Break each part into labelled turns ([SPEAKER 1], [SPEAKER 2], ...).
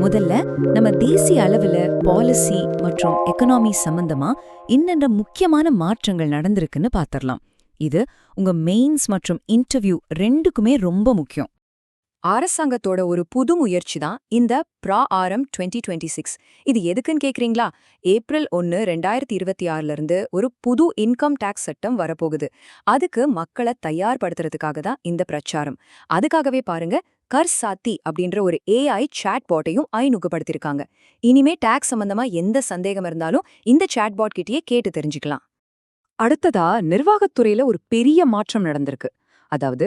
[SPEAKER 1] முதல்ல நம்ம தேசிய அளவுல பாலிசி மற்றும் எக்கனாமி சம்பந்தமா இன்னென்ன முக்கியமான மாற்றங்கள் நடந்திருக்குன்னு பாத்திரலாம். இது உங்க மெயின்ஸ் மற்றும் இன்டர்வியூ ரெண்டுக்குமே ரொம்ப முக்கியம்.
[SPEAKER 2] அரசாங்கத்தோட ஒரு புது முயற்சி தான் இந்த PRAARM 2026. இது எதுக்குன்னு கேக்குறீங்களா? ஏப்ரல் 1, 2026 இருந்து ஒரு புது இன்கம் டாக்ஸ் சட்டம் வரப்போகுது. அதுக்கு மக்களை தயார்படுத்துறதுக்காக தான் இந்த பிரச்சாரம். அதுக்காகவே பாருங்க, கர் சாத்தி அப்படின்ற ஒரு AI சாட்பாட்டையும் அறிமுகப்படுத்திருக்காங்க. இனிமே டாக்ஸ் சம்பந்தமா எந்த சந்தேகம் இருந்தாலும் இந்த சாட்பாட் கிட்டயே கேட்டு தெரிஞ்சுக்கலாம். அடுத்ததா நிர்வாகத்துறையில ஒரு பெரிய மாற்றம் நடந்திருக்கு. அதாவது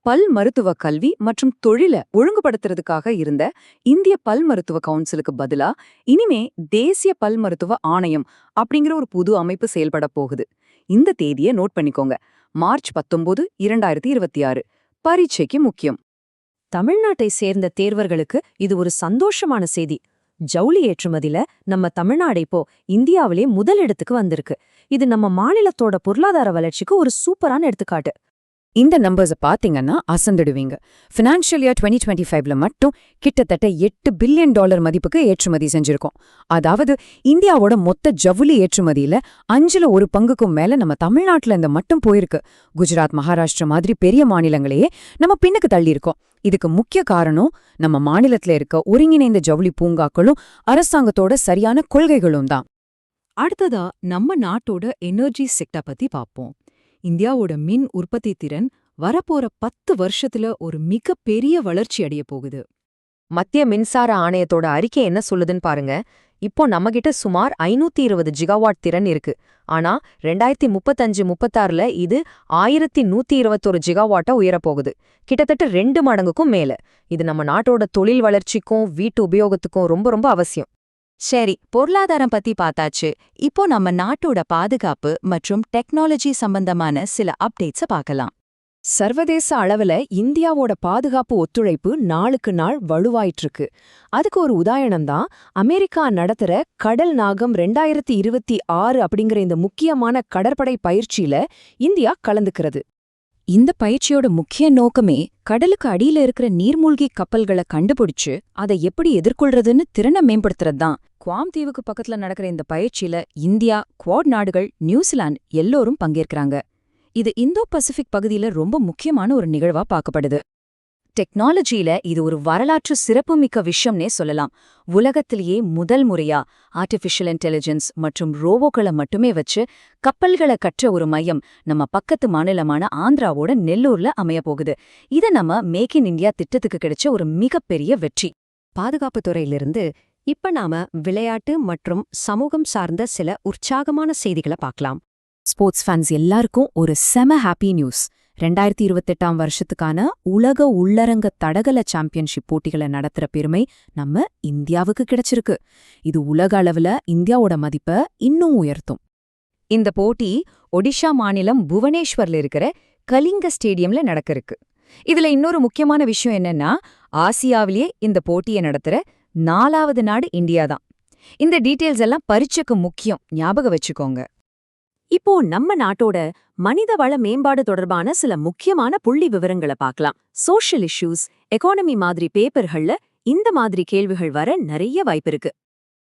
[SPEAKER 2] பல் மருத்துவ கல்வி மற்றும் தொழிலை ஒழுங்குபடுத்துறதுக்காக இருந்த இந்திய பல் மருத்துவ கவுன்சிலுக்கு பதிலா இனிமே தேசிய பல் மருத்துவ ஆணையம் அப்படிங்கிற ஒரு புது அமைப்பு செயல்பட போகுது. இந்த தேதியை நோட் பண்ணிக்கோங்க. மார்ச் 19, 2026. பரீட்சைக்கு முக்கியம்.
[SPEAKER 3] தமிழ்நாட்டை சேர்ந்த தேர்வர்களுக்கு இது ஒரு சந்தோஷமான செய்தி. ஜவுளி ஏற்றுமதியில நம்ம தமிழ்நாடு இப்போ இந்தியாவிலே முதலிடத்துக்கு வந்திருக்கு. இது நம்ம மாநிலத்தோட பொருளாதார வளர்ச்சிக்கு ஒரு சூப்பரான எடுத்துக்காட்டு.
[SPEAKER 1] இந்த நம்பர்ஸை பாத்தீங்கன்னா அசந்துடுவீங்க. ஃபினான்ஷியல் இயர் 2025ல மட்டும் கிட்டத்தட்ட $8 பில்லியன் மதிப்புக்கு ஏற்றுமதி செஞ்சிருக்கோம். அதாவது இந்தியாவோட மொத்த ஜவுளி ஏற்றுமதியில 5ல் 1 பங்குக்கும் மேல நம்ம தமிழ்நாட்டுல இந்த மட்டும் போயிருக்கு. குஜராத், மகாராஷ்டிரா மாதிரி பெரிய மாநிலங்களையே நம்ம பின்னுக்கு தள்ளியிருக்கோம். இதுக்கு முக்கிய காரணம் நம்ம மாநிலத்துல இருக்க ஒருங்கிணைந்த ஜவுளி பூங்காக்களும் அரசாங்கத்தோட சரியான கொள்கைகளும் தான்.
[SPEAKER 2] அடுத்ததா நம்ம நாட்டோட எனர்ஜி செக்டர் பத்தி பார்ப்போம். இந்தியாவோட மின் உற்பத்தி திறன் வரப்போற 10 வருஷத்துல ஒரு மிக பெரிய வளர்ச்சி அடைய போகுது.
[SPEAKER 3] மத்திய மின்சார ஆணையத்தோட அறிக்கை என்ன சொல்லுதுன்னு பாருங்க. இப்போ நம்மகிட்ட சுமார் 520 ஜிகாவாட் திறன் இருக்கு. ஆனா 2035-36ல இது 1121 ஜிகாவாட்டா உயரப்போகுது. கிட்டத்தட்ட 2 மடங்குக்கும் மேல. இது நம்ம நாட்டோட தொழில் வளர்ச்சிக்கும் வீட்டு உபயோகத்துக்கும் ரொம்ப ரொம்ப அவசியம்.
[SPEAKER 2] சரி, பொருளாதாரம் பத்தி பார்த்தாச்சு. இப்போ நம்ம நாட்டோட பாதுகாப்பு மற்றும் டெக்னாலஜி சம்பந்தமான சில அப்டேட்ஸை பார்க்கலாம்.
[SPEAKER 3] சர்வதேச அளவுல இந்தியாவோட பாதுகாப்பு ஒத்துழைப்பு நாளுக்கு நாள் வலுவாயிட்டிருக்கு. அதுக்கு ஒரு உதாரணம்தான் அமெரிக்கா நடத்துற கடல் நாகம் 2026 அப்படிங்கிற இந்த முக்கியமான கடற்படை பயிற்சியில இந்தியா கலந்துக்கிறது.
[SPEAKER 1] இந்த பயிற்சியோட முக்கிய நோக்கமே கடலுக்கு அடியில இருக்கிற நீர்மூழ்கி கப்பல்களை கண்டுபிடிச்சு அதை எப்படி எதிர்கொள்றதுன்னு திறனை மேம்படுத்துறதுதான். குவாம் தீவுக்கு பக்கத்துல நடக்கிற இந்த பயிற்சியில இந்தியா, குவாட் நாடுகள், நியூசிலாந்து எல்லோரும் பங்கேற்கிறாங்க. இது இந்தோ பசிபிக் பகுதியில ரொம்ப முக்கியமான ஒரு நிகழ்வா பார்க்கப்படுது. டெக்னாலஜியில இது ஒரு வரலாற்று சிறப்புமிக்க விஷயம்னே சொல்லலாம். உலகத்திலேயே முதல் முறையா ஆர்டிஃபிஷியல் இன்டெலிஜென்ஸ் மற்றும் ரோபோக்களை மட்டுமே வச்சு கப்பல்களை கற்ற ஒரு மையம் நம்ம பக்கத்து மாநிலமான ஆந்திராவோட நெல்லூர்ல அமைய போகுது. இத நம்ம மேக் இன் இந்தியா திட்டத்துக்கு கிடைச்ச ஒரு மிகப்பெரிய வெற்றி.
[SPEAKER 3] பாதுகாப்பு துறையிலிருந்து இப்ப நாம விளையாட்டு மற்றும் சமூகம் சார்ந்த சில உற்சாகமான செய்திகளை பார்க்கலாம்.
[SPEAKER 1] ஸ்போர்ட்ஸ் ஃபேன்ஸ் எல்லாருக்கும் ஒரு செம ஹாப்பி நியூஸ். 2028ஆம் வருஷத்துக்கான உலக உள்ளரங்க தடகள சாம்பியன்ஷிப் போட்டிகளை நடத்துற பெருமை நம்ம இந்தியாவுக்கு கிடைச்சிருக்கு. இது உலக அளவுல இந்தியாவோட மதிப்பை இன்னும் உயர்த்தும்.
[SPEAKER 2] இந்த போட்டி ஒடிஷா மாநிலம் புவனேஸ்வர்ல இருக்கிற கலிங்க ஸ்டேடியம்ல நடக்க இருக்கு. இதுல இன்னொரு முக்கியமான விஷயம் என்னன்னா, ஆசியாவிலேயே இந்த போட்டியை நடத்துற 4வது நாடு இந்தியா தான். இந்த டீட்டெயில்ஸ் எல்லாம் பரீட்சைக்கு முக்கியம், ஞாபகம் வச்சுக்கோங்க.
[SPEAKER 3] இப்போ நம்ம நாட்டோட மனிதவள மேம்பாடு தொடர்பான சில முக்கியமான புள்ளி விவரங்களை பார்க்கலாம். சோஷியல் இஷ்யூஸ், எக்கானமி மாதிரி பேப்பர்கள்ல இந்த மாதிரி கேள்விகள் வர நிறைய வாய்ப்பு இருக்கு.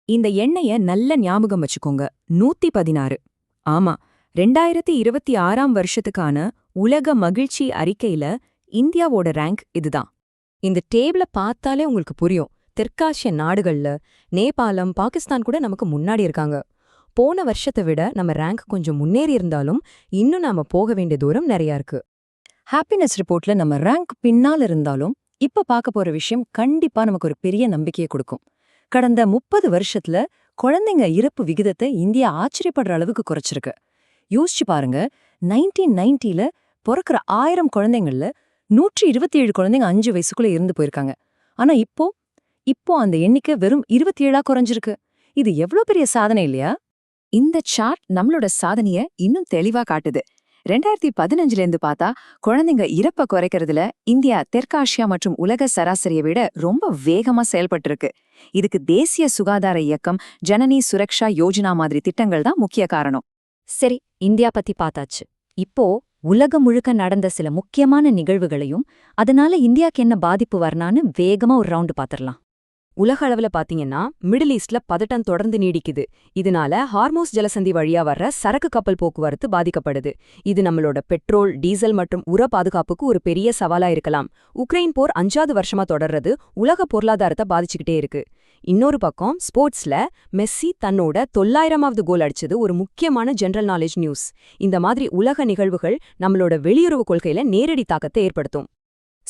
[SPEAKER 1] இந்த எண்ணைய நல்ல ஞாபகம் வச்சுக்கோங்க. 116. ஆமா, 2026ஆம் வருஷத்துக்கான உலக மகிழ்ச்சி அறிக்கையில இந்தியாவோட ரேங்க் இதுதான். இந்த டேபிள பார்த்தாலே உங்களுக்கு புரியும். தெற்காசிய நாடுகள்ல நேபாளம், பாகிஸ்தான் கூட நமக்கு முன்னாடி இருக்காங்க. போன வருஷத்தை விட நம்ம ரேங்க் கொஞ்சம் முன்னேறி இருந்தாலும் இன்னும் நாம போக வேண்டிய தூரம் நிறைய இருக்கு. ஹாப்பினஸ் ரிப்போர்ட்ல நம்ம ரேங்க் பின்னால் இருந்தாலும் இப்ப பார்க்க போற விஷயம் கண்டிப்பா நமக்கு ஒரு பெரிய நம்பிக்கையை கொடுக்கும். கடந்த 30 வருஷத்துல குழந்தைங்க இறப்பு விகிதத்தை இந்தியா ஆச்சரியப்படுற அளவுக்கு குறைச்சிருக்கு. யோசிச்சு பாருங்க, 1990ல பிறக்கிற 1000 குழந்தைங்கள்ல 127 குழந்தைங்க 5 வயசுக்குள்ள இருந்து போயிருக்காங்க. ஆனா இப்போ அந்த எண்ணிக்கை வெறும் 27ஆ குறைஞ்சிருக்கு. இது எவ்வளவு பெரிய சாதனை இல்லையா? இந்த சார்ட் நம்மளோட சாதனைய இன்னும் தெளிவா காட்டுது. 2015ல இருந்து பார்த்தா குழந்தைங்க இறப்ப குறைக்கிறதுல இந்தியா தெற்காசியா மற்றும் உலக சராசரியை விட ரொம்ப வேகமா செயல்பட்டு இருக்கு. இதுக்கு தேசிய சுகாதார இயக்கம், ஜனனி சுரக்ஷா யோஜனா மாதிரி திட்டங்கள் தான் முக்கிய காரணம்.
[SPEAKER 3] சரி, இந்தியா பத்தி பார்த்தாச்சு. இப்போ
[SPEAKER 1] உலகம் முழுக்க நடந்த சில முக்கியமான நிகழ்வுகளையும் அதனால இந்தியாக்கு என்ன பாதிப்பு வரனான்னு வேகமா ஒரு ரவுண்டு பாத்திரலாம்.
[SPEAKER 2] உலக அளவுல பாத்தீங்கன்னா மிடில் ஈஸ்ட்ல பதட்டம் தொடர்ந்து நீடிக்குது. இதனால ஹார்மோஸ் ஜலசந்தி வழியா வர்ற சரக்கு கப்பல் போக்குவரத்து பாதிக்கப்படுது. இது நம்மளோட பெட்ரோல், டீசல் மற்றும் உர பாதுகாப்புக்கு ஒரு பெரிய சவாலா இருக்கலாம். உக்ரைன் போர் 5வது வருஷமா தொடர்றது உலக பொருளாதாரத்தை பாதிச்சுக்கிட்டே இருக்கு. இன்னொரு பக்கம் ஸ்போர்ட்ஸ்ல மெஸ்ஸி தன்னோட 900வது கோல் அடிச்சது ஒரு முக்கியமான ஜெனரல் நாலேஜ் நியூஸ். இந்த மாதிரி உலக நிகழ்வுகள் நம்மளோட வெளியுறவு கொள்கையில நேரடி தாக்கத்தை ஏற்படுத்தும்.